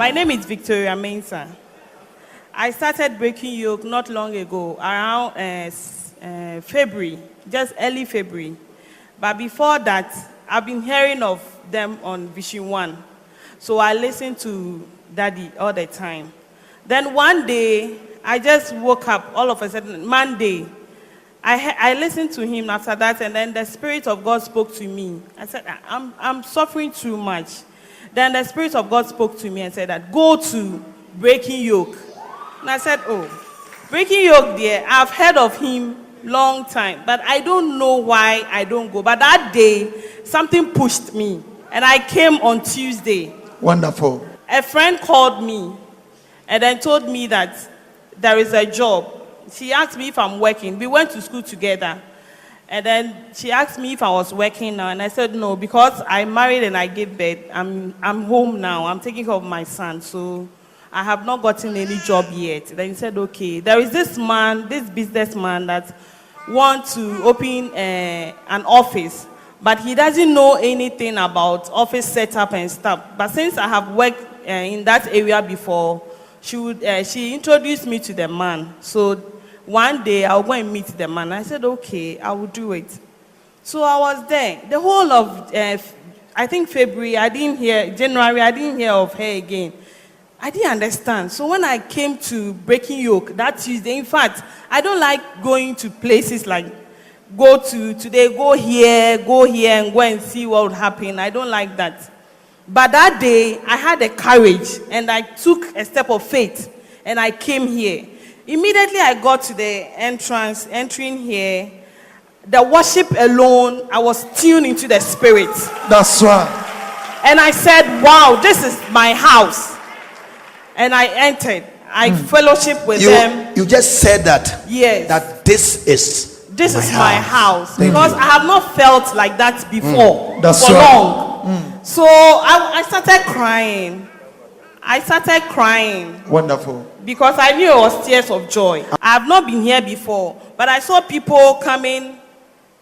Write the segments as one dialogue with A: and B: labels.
A: My name is Victoria Mensah. I started breaking yoke not long ago, around February, just early February. But before that, I've been hearing of them on Vision 1. So I listened to Daddy all the time. Then one day, I just woke up all of a sudden, Monday. I listened to him after that, and then the Spirit of God spoke to me. I said, I'm suffering too much. Then the Spirit of God spoke to me and said that, go to Breaking Yoke. And I said, oh, Breaking Yoke there, I've heard of him long time, but I don't know why I don't go. But that day, something pushed me, and I came on Tuesday.
B: Wonderful.
A: A friend called me and then told me that there is a job. She asked me if I'm working. We went to school together. And then she asked me if I was working now. And I said no, because I married and I gave birth. I'm home now. I'm taking care of my son. So I have not gotten any job yet. Then he said, okay, there is this man, this businessman that wants to open an office. But he doesn't know anything about office setup and stuff. But since I have worked in that area before, she introduced me to the man. So one day I'll go and meet the man. I said, okay, I will do it. So I was there. The whole of, I think February, January, I didn't hear of her again. I didn't understand. So when I came to Breaking Yoke that Tuesday, in fact, I don't like going to places like go here, and go and see what would happen. I don't like that. But that day, I had the courage, and I took a step of faith, and I came here. Immediately, I got to the entrance, entering here. The worship alone, I was tuned into the Spirit.
B: That's right.
A: And I said, wow, this is my house. And I entered. I fellowship with them.
C: You just said that.
A: Yes.
C: That this is
A: my house. Because I have not felt like that before.
B: That's
A: for
B: right.
A: long. So I started crying.
B: Wonderful.
A: Because I knew it was tears of joy. I have not been here before, but I saw people coming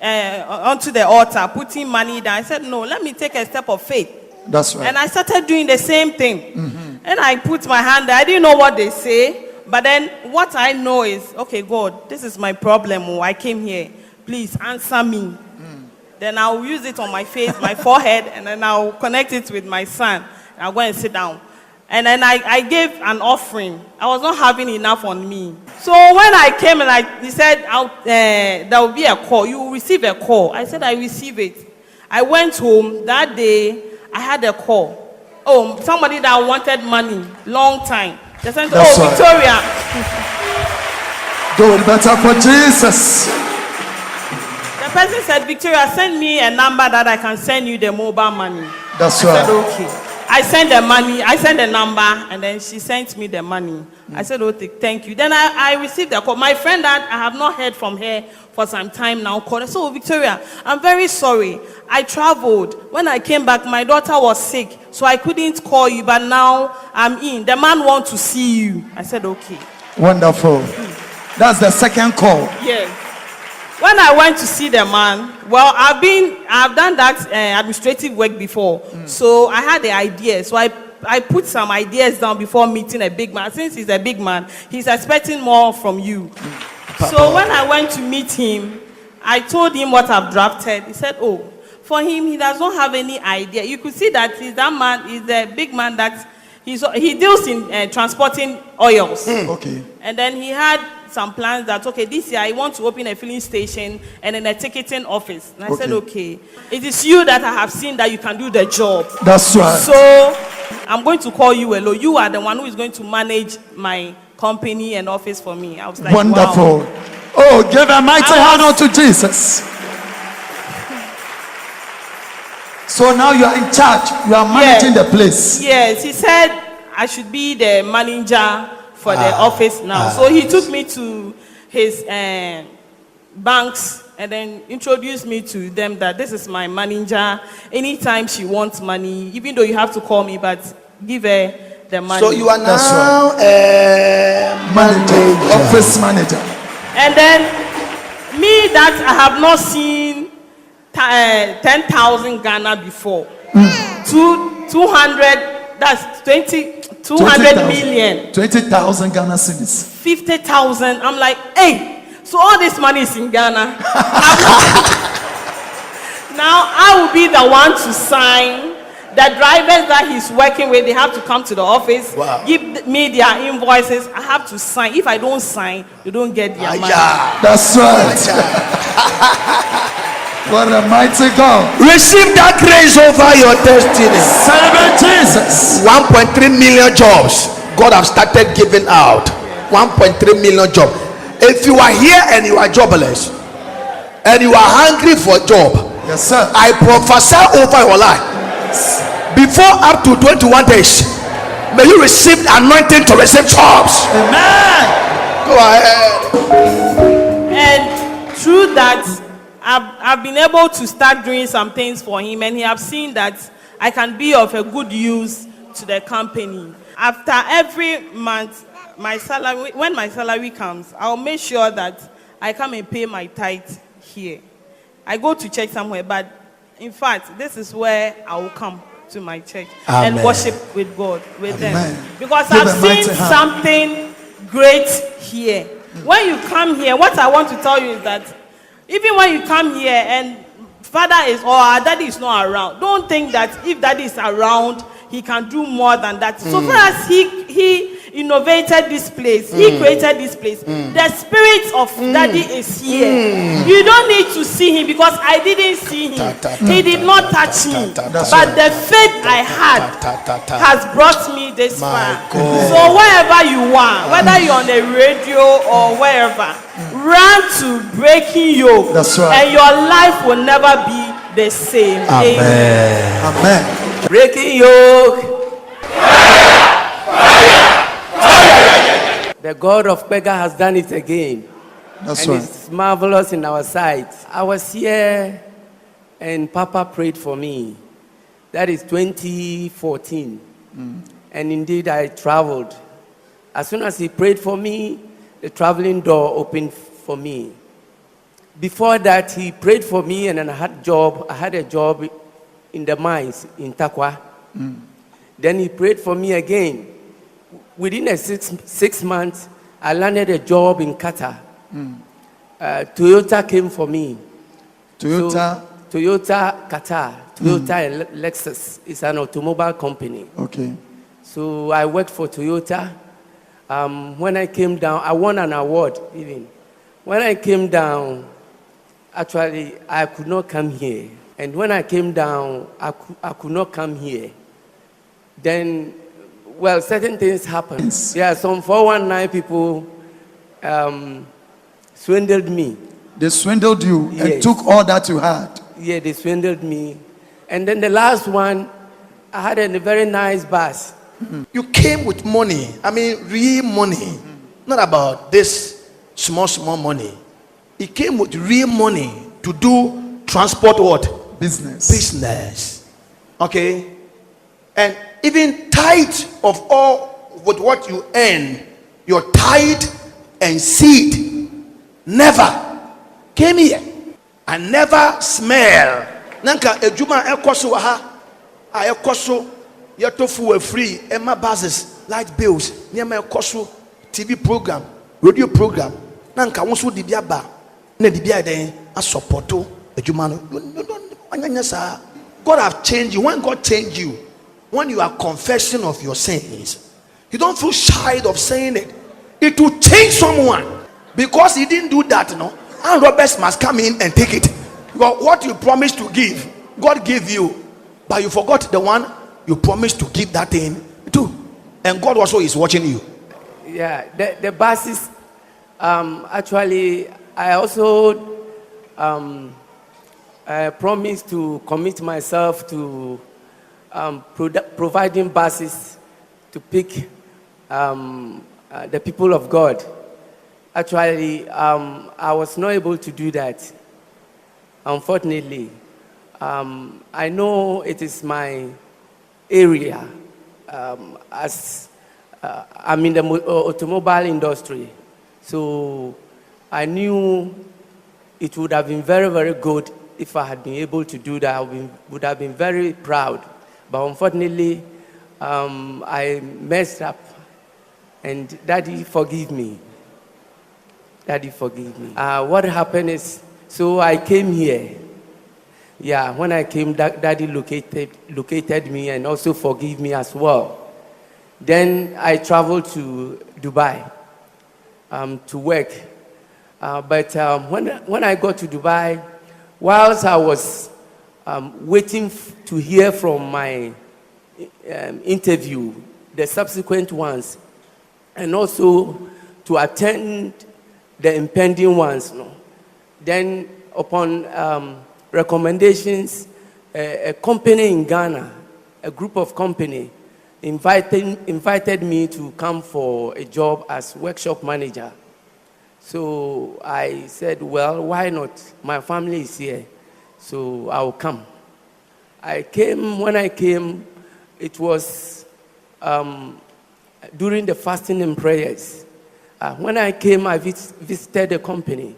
A: onto the altar, putting money down. I said, no, let me take a step of faith.
B: That's right.
A: And I started doing the same thing. And I put my hand there. I didn't know what they say, but then what I know is, okay, God, this is my problem. I came here. Please answer me. Then I'll use it on my face, my forehead, and then I'll connect it with my son. I'll go and sit down. And then I gave an offering. I was not having enough on me. So when I came and he said, there will be a call. You will receive a call. I said, I receive it. I went home. That day, I had a call. Oh, somebody that wanted money, long time. They said,
B: That's right.
A: Victoria.
B: Do it better for Jesus.
A: The person said, Victoria, send me a number that I can send you the mobile money.
B: That's
A: I
B: right.
A: said, okay. I sent the money, I sent the number, and then she sent me the money. I said, okay, thank you. Then I received the call. My friend that I have not heard from her for some time now called. I said, oh, Victoria, I'm very sorry. I traveled. When I came back, my daughter was sick, so I couldn't call you, but now I'm in. The man wants to see you. I said, okay.
B: Wonderful. That's the second call.
A: Yes. When I went to see the man, well, I've done that administrative work before. So I had the idea. So I put some ideas down before meeting a big man. Since he's a big man, he's expecting more from you. So when I went to meet him, I told him what I've drafted. He said, oh, for him, he does not have any idea. You could see that he's a big man that he deals in transporting oils.
B: Okay.
A: And then he had some plans that, okay, this year I want to open a filling station and then a ticketing office. And I said, okay, it is you that I have seen that you can do the job.
B: That's right.
A: So I'm going to call you alone. You are the one who is going to manage my company and office for me. I was like,
B: wonderful.
A: Wow.
B: Oh, give a mighty hand unto Jesus. So now you are in charge. You are managing the place.
A: Yes, he said I should be the manager for the office now. So he took me to his banks and then introduced me to them that this is my manager. Anytime she wants money, even though you have to call me, but give her the money.
C: So you are now a manager,
B: office manager.
A: And then me that I have not seen 10,000 Ghana before, 200 That's 200 million.
B: 20,000 Ghana cedis.
A: 50,000. I'm like, hey, so all this money is in Ghana. Now I will be the one to sign. The drivers that he's working with, they have to come to the office, give me their invoices. I have to sign. If I don't sign, you don't get their money.
B: That's right. What a mighty God.
C: Receive that grace over your destiny.
B: Celebrate Jesus.
C: 1.3 million jobs God have started giving out. 1.3 million jobs. If you are here and you are jobless and you are hungry for a job,
B: yes, sir,
C: I prophesy over your life. Before up to 21 days, may you receive anointing to receive jobs.
B: Amen.
C: Go ahead.
A: And through that, I've been able to start doing some things for him, and he have seen that I can be of a good use to the company. After every month, my salary, when my salary comes, I'll make sure that I come and pay my tithe here. I go to church somewhere, but in fact, this is where I will come to my church and worship with God, with them. Because I've seen something great here. When you come here, what I want to tell you is that even when you come here and father is or our daddy is not around, don't think that if daddy is around, he can do more than that. So far as he innovated this place, he created this place, the spirit of daddy is here. You don't need to see him, because I didn't see him. He did not touch me, but the faith I had has brought me this far. So wherever you are, whether you're on the radio or wherever, run to Breaking Yoke.
B: That's right.
A: And your life will never be the same.
B: Amen. Amen.
D: Breaking Yoke. The God of Pega has done it again.
B: That's
D: and
B: right.
D: It's marvelous in our sight. I was here and Papa prayed for me. That is 2014. And indeed I traveled. As soon as he prayed for me, the traveling door opened for me. Before that, he prayed for me, and then I had a job in the mines in Takwa. Then he prayed for me again. Within a six months, I landed a job in Qatar. Toyota came for me.
B: Toyota
D: Qatar. Toyota and Lexus is an automobile company.
B: Okay.
D: So I worked for Toyota. When I came down, I won an award even. When I came down, actually, I could not come here. And when I came down, I could not come here. Then, well, certain things happened. Yeah, some 419 people swindled me.
B: They swindled you and took all that you had.
D: Yeah, they swindled me. And then the last one, I had a very nice bus.
C: You came with money. I mean, real money. Not about this small money. He came with real money to do transport what? Business. Okay? And even tithe of all with what you earn, your tithe and seed never came here. I never smell. Nanka ejuma ekoso ha. A ekoso yetofu we free. Emma basis, light bills, niema ekoso TV program, radio program. Nanka wonso dibia ba. Na dibia den a supporto ejuma no. God have changed you. When God changed you, when you are confessing of your sins, you don't feel shy of saying it. It will change someone, because he didn't do that, no. And robbers must come in and take it. Because what you promised to give, God gave you, but you forgot the one you promised to give that thing to. And God also is watching you.
D: Yeah, the buses, actually, I also promised to commit myself to providing buses to pick the people of God. Actually, I was not able to do that, unfortunately. I know it is my area, as I'm in the automobile industry. So I knew it would have been very, very good if I had been able to do that. I would have been very proud. But unfortunately, I messed up, and Daddy forgive me. Daddy forgive me. What happened is, so I came here. Yeah, when I came, Daddy located me and also forgive me as well. Then I traveled to Dubai to work. But when I got to Dubai, whilst I was waiting to hear from my interview, the subsequent ones, and also to attend the impending ones, then upon recommendations, a company in Ghana, a group of company, invited me to come for a job as workshop manager. So I said, well, why not? My family is here, so I'll come. I came. When I came, it was during the fasting and prayers. When I came, I visited the company.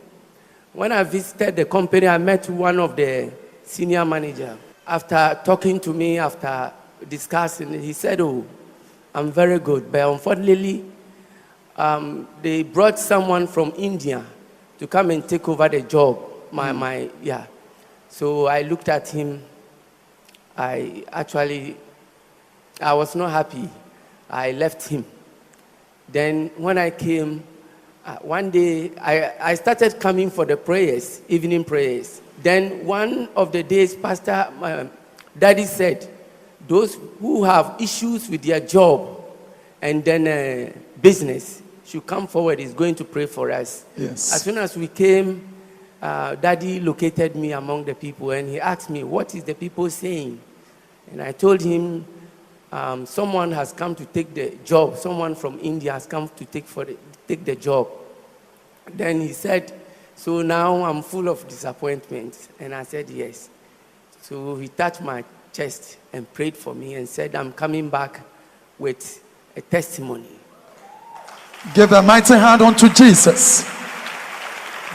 D: When I visited the company, I met one of the senior managers. After talking to me, after discussing, he said, oh, I'm very good, but unfortunately, they brought someone from India to come and take over the job. So I looked at him. I was not happy. I left him. Then when I came, one day I started coming for the prayers, evening prayers. Then one of the days, Pastor, Daddy said, those who have issues with their job and then business should come forward. He's going to pray for us.
B: Yes.
D: As soon as we came, Daddy located me among the people, and he asked me, what is the people saying? And I told him, someone has come to take the job. Someone from India has come to take the job. Then he said, so now I'm full of disappointment. And I said, yes. So he touched my chest and prayed for me and said, I'm coming back with a testimony.
B: Give a mighty hand unto Jesus.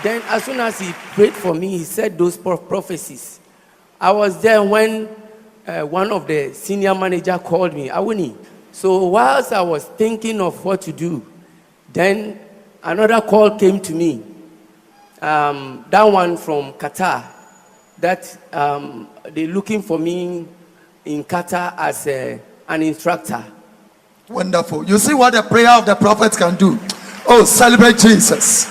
D: Then as soon as he prayed for me, he said those prophecies. I was there when one of the senior manager called me, Awuni. So whilst I was thinking of what to do, then another call came to me. That one from Qatar, that they're looking for me in Qatar as an instructor.
B: Wonderful. You see what the prayer of the prophets can do. Oh, celebrate Jesus.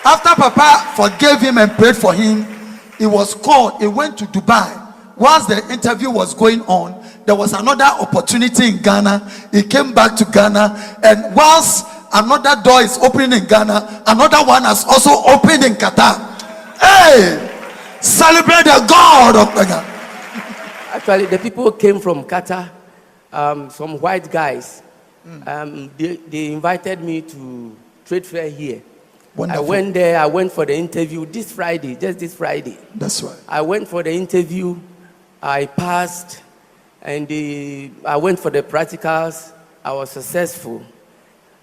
B: After Papa forgave him and prayed for him, he was called. He went to Dubai. Whilst the interview was going on, there was another opportunity in Ghana. He came back to Ghana, and whilst another door is opening in Ghana, another one has also opened in Qatar. Hey, celebrate the God of Ghana.
D: Actually, the people came from Qatar, some white guys. They invited me to trade fair here.
B: Wonderful.
D: I went there. I went for the interview just this Friday.
B: That's right.
D: I went for the interview. I passed, and I went for the practicals. I was successful,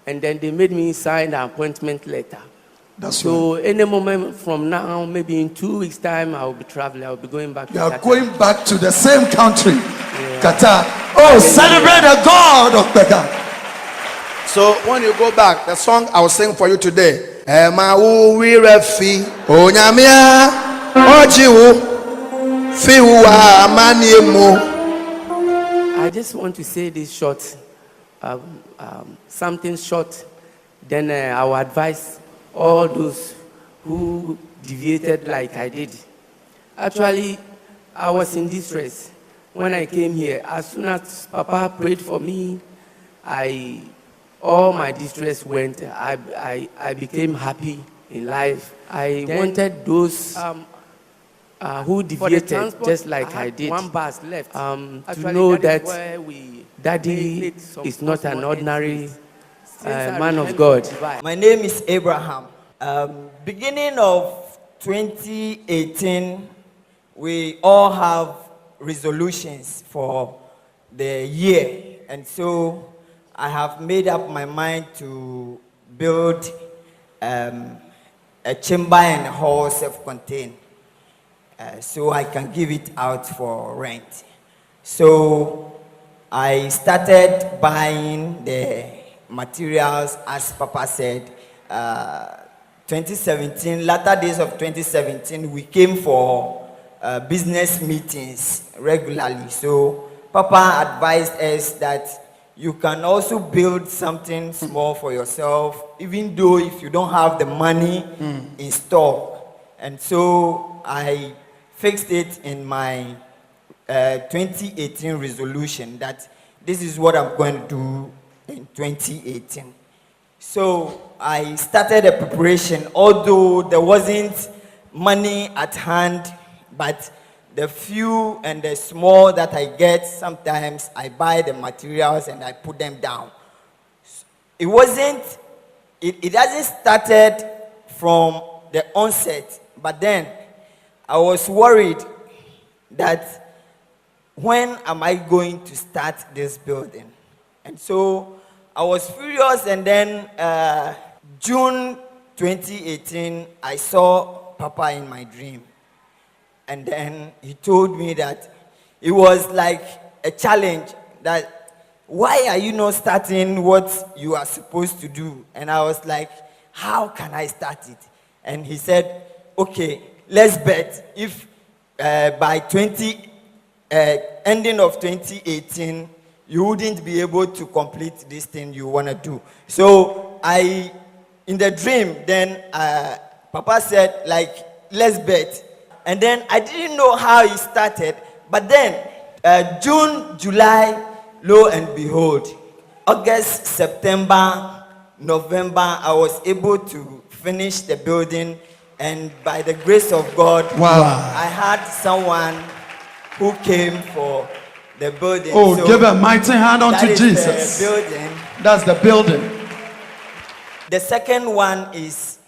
D: and then they made me sign the appointment letter.
B: That's
D: so
B: right.
D: Any moment from now, maybe in 2 weeks' time, I'll be traveling. I'll be going back to Qatar.
B: You are going back to the same country, Qatar. Oh, celebrate the God of Qatar.
C: So when you go back, the song I will sing for you today.
D: I just want to say this short, something short. Then I will advise all those who deviated like I did. Actually, I was in distress when I came here. As soon as Papa prayed for me, all my distress went. I became happy in life. I wanted those who deviated just like I did, one bus left, to know that Daddy is not an ordinary man of God.
E: My name is Abraham. Beginning of 2018, we all have resolutions for the year, and so I have made up my mind to build a chamber and a hall self-contained, so I can give it out for rent. So I started buying the materials, as Papa said. 2017, latter days of 2017, we came for business meetings regularly. So Papa advised us that you can also build something small for yourself, even though if you don't have the money in stock. And so I fixed it in my 2018 resolution that this is what I'm going to do in 2018. So I started a preparation, although there wasn't money at hand, but the few and the small that I get, sometimes I buy the materials and I put them down. It hasn't started from the onset, but then I was worried that when am I going to start this building? And so I was furious, and then June 2018, I saw Papa in my dream. And then he told me that it was like a challenge, that why are you not starting what you are supposed to do? And I was like, how can I start it? And he said, okay, let's bet if by ending of 2018, you wouldn't be able to complete this thing you want to do. So in the dream, then Papa said, like, let's bet. And then I didn't know how it started, but then June, July, lo and behold, August, September, November, I was able to finish the building, and by the grace of God, I had someone who came for the building.
B: Oh,
E: So
B: give a mighty hand unto
E: that is
B: Jesus.
E: the building.
B: That's the building.
E: The second one is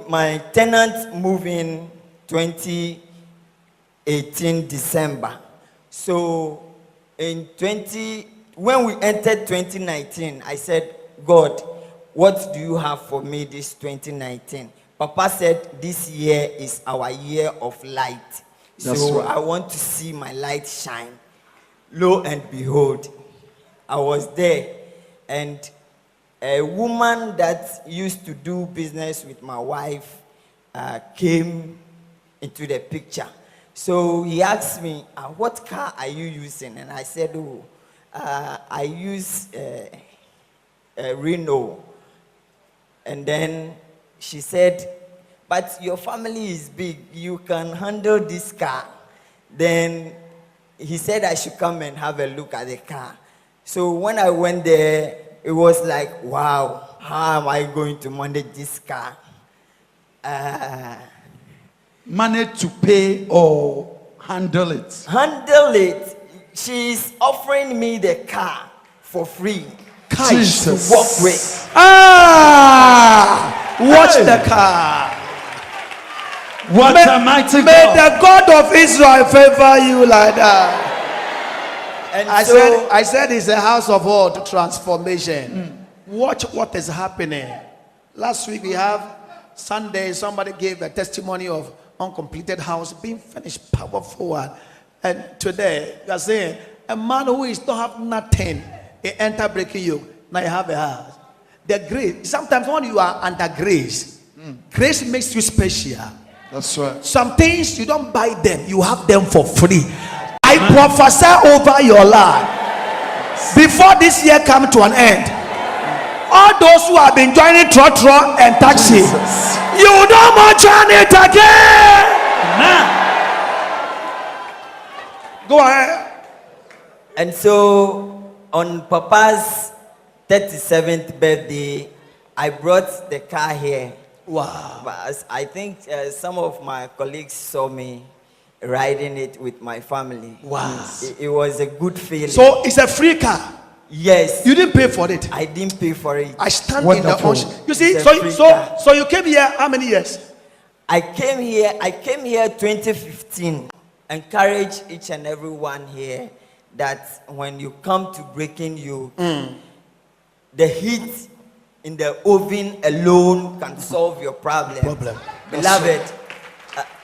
E: my tenant moved in 2018 December. So when we entered 2019, I said, God, what do you have for me this 2019? Papa said this year is our year of light. So I want to see my light shine. Lo and behold, I was there, and a woman that used to do business with my wife came into the picture. So he asked me, what car are you using? And I said, I use a Renault. And then she said, but your family is big, you can handle this car. Then he said I should come and have a look at the car. So when I went there, it was like, wow, how am I going to manage this car?
B: Manage to pay or handle it?
E: Handle it. She's offering me the car for free.
B: Jesus.
E: To walk with.
C: Watch the car.
B: What a mighty
C: May
B: God.
C: the God of Israel favor you like that.
E: And
C: I said it's a house of what? Transformation. Watch what is happening. Last week we have Sunday, somebody gave a testimony of uncompleted house being finished, powerful one. And today you are saying a man who is not have nothing, he enter breaking you. Now you have a house. The grace. Sometimes when you are under grace, grace makes you special.
B: That's right.
C: Some things you don't buy them, you have them for free. I prophesy over your life before this year come to an end. All those who have been joining trotro and taxi, you don't want to join it again. Go ahead.
E: And so on Papa's 37th birthday, I brought the car here.
C: Wow.
E: But I think some of my colleagues saw me riding it with my family.
C: Wow.
E: It was a good feeling.
C: So it's a free car.
E: Yes.
C: You didn't pay for it.
E: I didn't pay for it.
C: I stand
B: Wonderful.
C: in the ocean. You see,
E: It's a free car.
C: so you came here how many years?
E: I came here 2015. Encourage each and everyone here that when you come to breaking you, the heat in the oven alone can solve your problem. Beloved,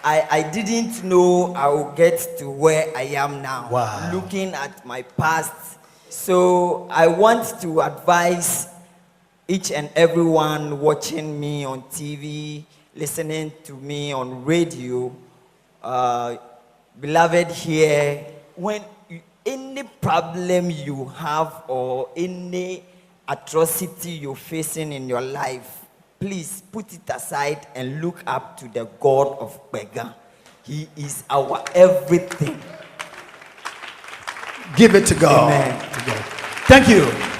E: I didn't know I would get to where I am now.
C: Wow.
E: Looking at my past. So I want to advise each and everyone watching me on TV, listening to me on radio, beloved here, when any problem you have or any atrocity you're facing in your life, please put it aside and look up to the God of Bega. He is our everything.
C: Give it to God.
E: Amen.
C: Thank you.